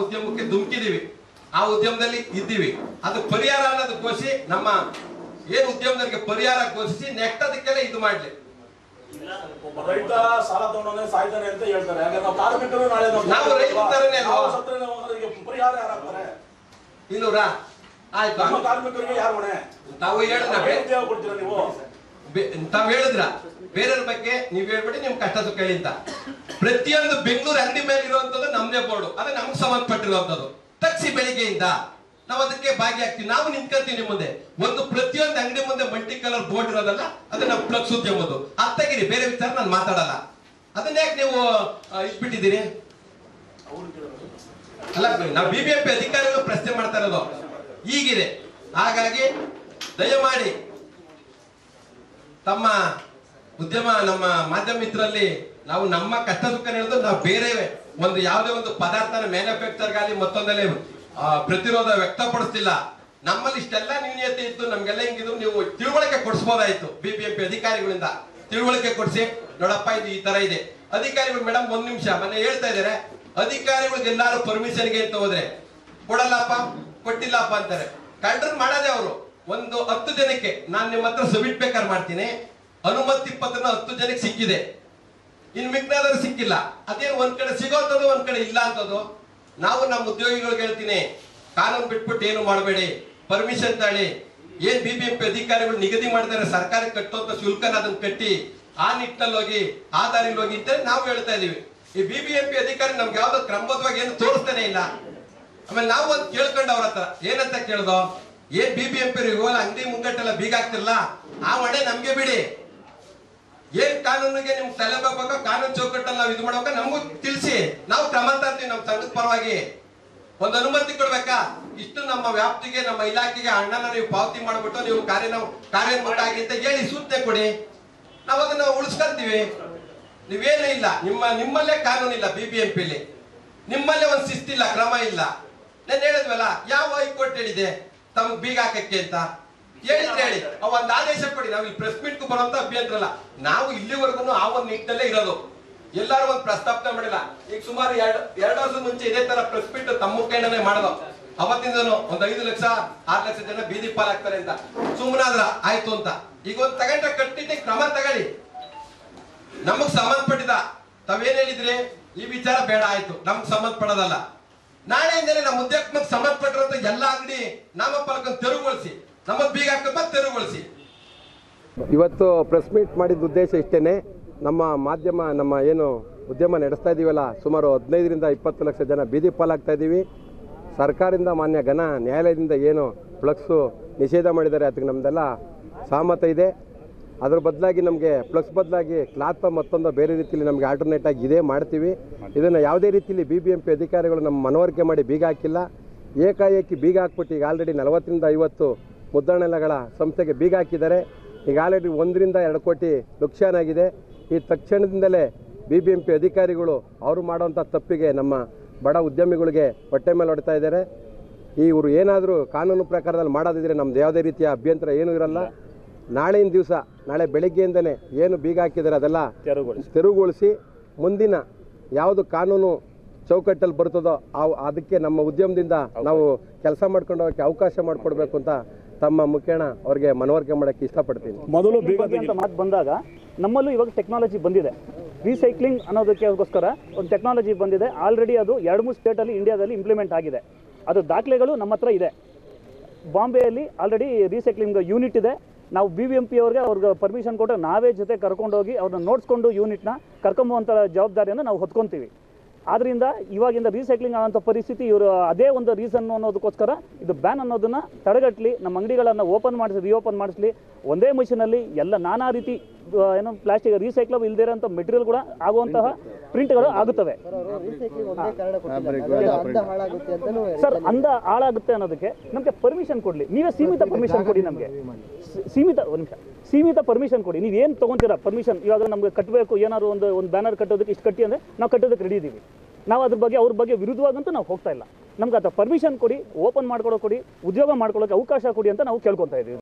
ಉದ್ಯಮಕ್ಕೆ ಧುಮುಕಿದೀವಿ, ಆ ಉದ್ಯಮದಲ್ಲಿ ಇದ್ದೀವಿ. ಅದು ಪರಿಹಾರ ಅನ್ನೋದು ಘೋಷಿಸಿ, ನಮ್ಮ ಏನು ಉದ್ಯಮದವರಿಗೆ ಪರಿಹಾರ ಘೋಷಿಸಿ ನೆಕ್ಸ್ಟ್ ಅದಕ್ಕೆಲ್ಲ ಇದು ಮಾಡ್ಲಿ. ರೈತ ಸಾಲ ತಗೊಂಡವನೇ ಸಾಯ್ತಾನೆ ಅಂತ ಹೇಳ್ತಾರೆ. ನಾವು ಕಾರ್ಮಿಕರು ನಾಳೆ ನಾವು ರೈತರನ್ನೇ ಪರಿಹಾರ ಯಾರಾಗ್ತಾರೆ? ಇನ್ನೂರಾ ಆಯ್ತು. ಕಾರ್ಮಿಕರಿಗೆ ಯಾರು ಹೊಣೆ? ತಾವು ಕೊಡ್ತೀರಾ ನೀವು? ತಾವ್ ಹೇಳಿದ್ರ ಬೇರೆಯವ್ರ ಬಗ್ಗೆ ನೀವ್ ಹೇಳ್ಬಿಡಿ, ನಿಮ್ ಕಷ್ಟ ಸುಖ ಹೇಳಿ ಅಂತ. ಪ್ರತಿಯೊಂದು ಬೆಂಗಳೂರು ಅಂಗಡಿ ಮೇಲೆ ಇರುವಂತದ್ದು ನಮ್ದೇ ಬೋರ್ಡು, ಅದು ನಮ್ಗೆ ಸಂಬಂಧಪಟ್ಟಿರುವಂತದ್ದು. ತಕ್ಷಿ ಬೆಳಿಗ್ಗೆಯಿಂದ ನಾವು ಅದಕ್ಕೆ ಭಾಗಿಯಾಗ್ತೀವಿ, ನಾವು ನಿಂತ್ಕೊಂತೀವಿ ನಿಮ್ ಮುಂದೆ. ಒಂದು ಪ್ರತಿಯೊಂದು ಅಂಗಡಿ ಮುಂದೆ ಮಲ್ಟಿ ಕಲರ್ ಬೋರ್ಡ್ ಇರೋದಲ್ಲ, ಅದು ನಮ್ಮ ಫ್ಲಕ್ಸ್ ಉದ್ಯಮದ್ದು. ಅತ್ತಾಗಿರಿ, ಬೇರೆ ವಿಚಾರ ನಾನು ಮಾತಾಡಲ್ಲ. ಅದನ್ನ ಯಾಕೆ ನೀವು ಇಟ್ಬಿಟ್ಟಿದ್ದೀರಿ? ಅಲ್ಲ, ನಾವು ಬಿಬಿಎಂಪಿ ಅಧಿಕಾರಿಗಳು ಪ್ರಶ್ನೆ ಮಾಡ್ತಾ ಇರೋದು ಈಗಿದೆ. ಹಾಗಾಗಿ ದಯಮಾಡಿ ತಮ್ಮ ಉದ್ಯಮ, ನಮ್ಮ ಮಾಧ್ಯಮ ಮಿತ್ರರಲ್ಲಿ ನಾವು ನಮ್ಮ ಕಷ್ಟ ಸುಖ ಹೇಳಿದ್ರು, ನಾವು ಬೇರೆ ಒಂದು ಯಾವುದೇ ಒಂದು ಪದಾರ್ಥನ ಮ್ಯಾನುಫ್ಯಾಕ್ಚರ್ ಗಾಲಿ ಮತ್ತೊಂದಲ್ಲೇ ಪ್ರತಿರೋಧ ವ್ಯಕ್ತಪಡಿಸ್ತಿಲ್ಲ. ನಮ್ಮಲ್ಲಿ ಇಷ್ಟೆಲ್ಲ ನ್ಯೂನ್ಯತೆ ಇತ್ತು, ನಮ್ಗೆಲ್ಲ ಹಿಂಗಿದ್ರು, ನೀವು ತಿಳುವಳಿಕೆ ಕೊಡಿಸಬಹುದಾಯ್ತು. ಬಿಬಿಎಂಪಿ ಅಧಿಕಾರಿಗಳಿಂದ ತಿಳುವಳಿಕೆ ಕೊಡಿಸಿ, ನೋಡಪ್ಪ ಇದು ಈ ತರ ಇದೆ. ಅಧಿಕಾರಿಗಳು ಮೇಡಮ್ ಒಂದ್ ನಿಮಿಷ ಮೊನ್ನೆ ಹೇಳ್ತಾ ಇದಾರೆ, ಅಧಿಕಾರಿಗಳಿಗೆ ಎಲ್ಲಾರು ಪರ್ಮಿಷನ್ಗೆ ಅಂತ ಹೋದ್ರೆ ಕೊಡಲ್ಲಪ್ಪ, ಕೊಟ್ಟಿಲ್ಲಪ್ಪ ಅಂತಾರೆ. ಕಂಡ್ರೆ ಮಾಡೋದೇ ಅವರು. ಒಂದು 10 ಜನಕ್ಕೆ ನಾನು ನಿಮ್ಮ ಹತ್ರ ಸಬ್ಮಿಟ್ ಬೇಕಾದ್ರೆ ಮಾಡ್ತೀನಿ, ಅನುಮತಿ ಪತ್ರನ 10 ಜನಕ್ಕೆ ಸಿಕ್ಕಿದೆ, ಇನ್ ಮಿಕ್ನಾದ್ರು ಸಿಕ್ಕಿಲ್ಲ. ಅದೇನು ಒಂದ್ ಕಡೆ ಸಿಗೋಂಥದ್ದು, ಒಂದ್ ಕಡೆ ಇಲ್ಲ ಅಂತದ್ದು. ನಾವು ನಮ್ಮ ಉದ್ಯೋಗಿಗಳಿಗೆ ಹೇಳ್ತೀನಿ, ಕಾನೂನು ಬಿಟ್ಬಿಟ್ಟು ಏನು ಮಾಡಬೇಡಿ, ಪರ್ಮಿಷನ್ ತಳಿ. ಏನ್ ಬಿಬಿಎಂಪಿ ಅಧಿಕಾರಿಗಳು ನಿಗದಿ ಮಾಡಿದ್ದಾರೆ ಸರ್ಕಾರ ಕಟ್ಟುವಂತ ಶುಲ್ಕನ ಅದನ್ನ ಕಟ್ಟಿ ಆ ನಿಟ್ಟಿನಲ್ಲಿ ಹೋಗಿ, ಆ ದಾರಿಲಿ ಹೋಗಿ ಅಂತ ನಾವು ಹೇಳ್ತಾ ಇದೀವಿ. ಈ ಬಿಬಿಎಂಪಿ ಅಧಿಕಾರಿ ನಮ್ಗೆ ಯಾವ್ದೋ ಕ್ರಮಬದ್ಧವಾಗಿ ಏನು ತೋರಿಸ್ತಾನೆ ಇಲ್ಲ. ಆಮೇಲೆ ನಾವು ಒಂದು ಕೇಳ್ಕೊಂಡು ಅವ್ರ ಹತ್ರ ಏನಂತ ಕೇಳ್ದೋ, ಏನ್ ಬಿಬಿಎಂಪಿ ಇವಾಗ ಅಂಗಡಿ ಮುಂಗಟ್ಟೆಲ್ಲ ಬೀಗ ಆಗ್ತಿರಲ್ಲ, ಆ ಹೊಣೆ ನಮ್ಗೆ ಬಿಡಿ. ಏನ್ ಕಾನೂನಿಗೆ ನಿಮ್ಗೆ ತಲೆ ಬಾಗ ಕಾನೂನು ಚೌಕಟ್ಟಲ್ಲಿ ನಾವು ಇದು ಮಾಡ್ಬೇಕ ನಮಗೂ ತಿಳಿಸಿ, ನಾವು ಕ್ರಮ ತರ್ತೀವಿ. ನಮ್ಮ ಸಂಘದ ಪರವಾಗಿ ಒಂದು ಅನುಮತಿ ಕೊಡ್ಬೇಕಾ? ಇಷ್ಟು ನಮ್ಮ ವ್ಯಾಪ್ತಿಗೆ, ನಮ್ಮ ಇಲಾಖೆಗೆ ಹಣನ ನೀವು ಪಾವತಿ ಮಾಡ್ಬಿಟ್ಟು ನೀವು ಕಾರ್ಯೋನ್ಮುಖ ಆಗಿ ಅಂತ ಹೇಳಿ ಸೂಚನೆ ಕೊಡಿ, ನಾವು ಅದನ್ನ ಉಳಿಸ್ಕೊಂತೀವಿ. ನೀವೇನೂ ಇಲ್ಲ, ನಿಮ್ಮಲ್ಲೇ ಕಾನೂನು ಇಲ್ಲ ಬಿಬಿಎಂಪಿಲಿ, ನಿಮ್ಮಲ್ಲೇ ಒಂದು ಶಿಸ್ತಿಲ್ಲ, ಕ್ರಮ ಇಲ್ಲ. ನಾನು ಹೇಳಿದ್ವಲ್ಲ, ಯಾವ ಹೈಕೋರ್ಟ್ ಹೇಳಿದೆ ತಮ್ಗೆ ಬೀಗ ಹಾಕಕ್ಕೆ ಅಂತ ಹೇಳಿದ್ರೆ ಹೇಳಿ, ಒಂದು ಆದೇಶ ಕೊಡಿ. ನಾವು ಇಲ್ಲಿ ಪ್ರೆಸ್ ಮೀಟ್ ಬರುವಂತ ಅಭ್ಯಂತರ ಇಲ್ಲ. ನಾವು ಇಲ್ಲಿವರೆಗೂ ಆ ಒಂದು ನಿಟ್ಟಿನಲ್ಲೇ ಇರೋದು, ಎಲ್ಲಾರು ಒಂದು ಪ್ರಸ್ತಾಪನೆ ಮಾಡಿಲ್ಲ. ಈಗ ಸುಮಾರು 2 ವರ್ಷದ ಮುಂಚೆ ಇದೇ ತರ ಪ್ರೆಸ್ ಮೀಟ್ ತಮ್ಮ ಕೈಂಡನೇ ಮಾಡೋದು. ಅವತ್ತಿಂದನು ಒಂದು 5 ಲಕ್ಷ 6 ಲಕ್ಷ ಜನ ಬೀದಿ ಪಾಲಾಗ್ತಾರೆ ಅಂತ ಸುಮ್ಮನಾದ್ರ ಆಯ್ತು ಅಂತ. ಈಗ ಒಂದು ತಗೊಂಡ್ರೆ ಕಟ್ಟಿದ್ದೆ ಕ್ರಮ ತಗೊಳ್ಳಿ. ನಮಗ್ ಸಂಬಂಧಪಟ್ಟಿದ ತಾವೇನ್ ಹೇಳಿದ್ರಿ, ಈ ವಿಚಾರ ಬೇಡ ಆಯ್ತು, ನಮ್ಗೆ ಸಂಬಂಧಪಡೋದಲ್ಲ. ನಾಳೆಯಿಂದಲೇ ನಮ್ಮ ಉದ್ಯೋಗಕ್ಕೆ ಸಂಬಂಧಪಟ್ಟಿರುವಂತ ಎಲ್ಲ ಅಂಗಡಿ ನಾಮಫಲಕ ತೆರವುಗೊಳಿಸಿ, ನಮ್ಮ ಬೀಗ ಹಾಕಪ್ಪ ತೆರವುಗೊಳಿಸಿ. ಇವತ್ತು ಪ್ರೆಸ್ ಮೀಟ್ ಮಾಡಿದ ಉದ್ದೇಶ ಇಷ್ಟೇನೆ. ನಮ್ಮ ಮಾಧ್ಯಮ, ನಮ್ಮ ಏನು ಉದ್ಯಮ ನಡೆಸ್ತಾ ಇದೀವಲ್ಲ, ಸುಮಾರು 15ರಿಂದ 20 ಲಕ್ಷ ಜನ ಬೀದಿ ಪಾಲಾಗ್ತಾ ಇದ್ದೀವಿ. ಸರ್ಕಾರದಿಂದ, ಮಾನ್ಯ ಘನ ನ್ಯಾಯಾಲಯದಿಂದ ಏನು ಫ್ಲಕ್ಸು ನಿಷೇಧ ಮಾಡಿದ್ದಾರೆ, ಅದಕ್ಕೆ ನಮ್ಮದೆಲ್ಲ ಸಹಮತ ಇದೆ. ಅದ್ರ ಬದಲಾಗಿ ನಮಗೆ ಫ್ಲಕ್ಸ್ ಬದಲಾಗಿ ಕ್ಲಾತ್ ಮತ್ತೊಂದು ಬೇರೆ ರೀತಿಯಲ್ಲಿ ನಮಗೆ ಆಲ್ಟರ್ನೇಟ್ ಆಗಿ ಇದೇ ಮಾಡ್ತೀವಿ. ಇದನ್ನು ಯಾವುದೇ ರೀತಿಯಲ್ಲಿ ಬಿಬಿಎಂಪಿ ಅಧಿಕಾರಿಗಳು ನಮ್ಮ ಮನವರಿಕೆ ಮಾಡಿ ಬೀಗ ಹಾಕಿಲ್ಲ. ಏಕಾಏಕಿ ಬೀಗ ಹಾಕ್ಬಿಟ್ಟು ಈಗ ಆಲ್ರೆಡಿ 40ರಿಂದ 50 ಮುದ್ರಣಗಳ ಸಂಸ್ಥೆಗೆ ಬೀಗ ಹಾಕಿದ್ದಾರೆ. ಈಗ ಆಲ್ರೆಡಿ 1ರಿಂದ 2 ಕೋಟಿ ನುಕ್ಸಾನ್ ಆಗಿದೆ. ಈ ತಕ್ಷಣದಿಂದಲೇ ಬಿಬಿಎಂಪಿ ಅಧಿಕಾರಿಗಳು ಅವರು ಮಾಡುವಂಥ ತಪ್ಪಿಗೆ ನಮ್ಮ ಬಡ ಉದ್ಯಮಿಗಳಿಗೆ ಹೊಟ್ಟೆ ಮೇಲೆ ಹೊಡ್ತಾ ಇದ್ದಾರೆ. ಇವರು ಏನಾದರೂ ಕಾನೂನು ಪ್ರಕಾರದಲ್ಲಿ ಮಾಡೋದಿದ್ರೆ ನಮ್ದು ಯಾವುದೇ ರೀತಿಯ ಅಭ್ಯಂತರ ಏನೂ ಇರಲ್ಲ. ನಾಳಿನ ದಿವಸ, ನಾಳೆ ಬೆಳಗ್ಗೆಯಿಂದನೇ ಏನು ಬೀಗ ಹಾಕಿದ್ದಾರೆ ಅದೆಲ್ಲ ತೆರವುಗೊಳಿಸಿ ಮುಂದಿನ ಯಾವುದು ಕಾನೂನು ಚೌಕಟ್ಟಲ್ಲಿ ಬರ್ತದೋ ಅದಕ್ಕೆ ನಮ್ಮ ಉದ್ಯಮದಿಂದ ನಾವು ಕೆಲಸ ಮಾಡ್ಕೊಂಡು ಹೋಗೋಕ್ಕೆ ಅವಕಾಶ ಮಾಡಿಕೊಡ್ಬೇಕು ಅಂತ ತಮ್ಮ ಮುಖೇಣ ಅವ್ರಿಗೆ ಮನವರಿಕೆ ಮಾಡೋಕ್ಕೆ ಇಷ್ಟಪಡ್ತೀನಿ. ಮೊದಲು ಬೀಗ ಅಂತ ಮಾತು ಬಂದಾಗ ನಮ್ಮಲ್ಲೂ ಇವಾಗ ಟೆಕ್ನಾಲಜಿ ಬಂದಿದೆ. ರೀಸೈಕ್ಲಿಂಗ್ ಅನ್ನೋದಕ್ಕೋಸ್ಕರ ಒಂದು ಟೆಕ್ನಾಲಜಿ ಬಂದಿದೆ. ಆಲ್ರೆಡಿ ಅದು 2-3 ಸ್ಟೇಟಲ್ಲಿ ಇಂಡಿಯಾದಲ್ಲಿ ಇಂಪ್ಲಿಮೆಂಟ್ ಆಗಿದೆ. ಅದು ದಾಖಲೆಗಳು ನಮ್ಮ ಹತ್ರ ಇದೆ. ಬಾಂಬೆಯಲ್ಲಿ ಆಲ್ರೆಡಿ ರೀಸೈಕ್ಲಿಂಗ್ ಯೂನಿಟ್ ಇದೆ. ನಾವು BBMP ಅವ್ರಿಗೆ ಪರ್ಮಿಷನ್ ಕೊಟ್ಟರೆ ನಾವೇ ಜೊತೆ ಕರ್ಕೊಂಡೋಗಿ ಅವ್ರನ್ನ ನೋಡಿಸ್ಕೊಂಡು ಯೂನಿಟ್ನ ಕರ್ಕೊಂಬುವಂಥ ಜವಾಬ್ದಾರಿಯನ್ನು ನಾವು ಹೊತ್ಕೊತೀವಿ. ಆದ್ದರಿಂದ ಇವಾಗಿಂದ ರೀಸೈಕ್ಲಿಂಗ್ ಆಗೋಂಥ ಪರಿಸ್ಥಿತಿ ಇವರು ಅದೇ ಒಂದು ರೀಸನ್ ಅನ್ನೋದಕ್ಕೋಸ್ಕರ ಇದು ಬ್ಯಾನ್ ಅನ್ನೋದನ್ನು ತಡೆಗಟ್ಟಲಿ, ನಮ್ಮ ಅಂಗಡಿಗಳನ್ನು ರೀಓಪನ್ ಮಾಡಿಸ್ಲಿ. ಒಂದೇ ಮಷೀನಲ್ಲಿ ಎಲ್ಲ ನಾನಾ ರೀತಿ ಏನೋ ಪ್ಲಾಸ್ಟಿಕ್ ರೀಸೈಕ್ಲಬ್ ಇಲ್ಲದೇ ಇರೋಂಥ ಮೆಟೀರಿಯಲ್ ಕೂಡ ಆಗುವಂತಹ ಪ್ರಿಂಟ್ಗಳು ಆಗುತ್ತವೆ. ಸರ್, ಅಂದ ಹಾಳಾಗುತ್ತೆ ಅನ್ನೋದಕ್ಕೆ ನಮಗೆ ಪರ್ಮಿಷನ್ ಕೊಡಲಿ. ನೀವೇ ಸೀಮಿತ ಪರ್ಮಿಷನ್ ಕೊಡಿ, ನಮಗೆ ಸೀಮಿತ ಪರ್ಮಿಷನ್ ಕೊಡಿ. ನೀವೇನು ತೊಗೊತೀರಾ ಪರ್ಮಿಷನ್? ಇವಾಗ ನಮಗೆ ಕಟ್ಟಬೇಕು, ಏನಾದ್ರು ಒಂದು ಬ್ಯಾನರ್ ಕಟ್ಟೋದಕ್ಕೆ ಇಷ್ಟು ಕಟ್ಟಿ ಅಂದರೆ ನಾವು ಕಟ್ಟೋದಕ್ಕೆ ರೆಡಿ ಇದ್ದೀವಿ. ನಾವು ಅವ್ರ ಬಗ್ಗೆ ವಿರುದ್ಧವಾಗಂತೂ ನಾವು ಹೋಗ್ತಾ ಇಲ್ಲ. ನಮ್ಗೆ ಅದು ಪರ್ಮಿಷನ್ ಕೊಡಿ, ಓಪನ್ ಮಾಡ್ಕೊಳ್ಳೋ ಕೊಡಿ, ಉದ್ಯೋಗ ಮಾಡ್ಕೊಳ್ಳೋಕೆ ಅವಕಾಶ ಕೊಡಿ ಅಂತ ನಾವು ಕೇಳ್ಕೊತಾ ಇದ್ದೀವಿ.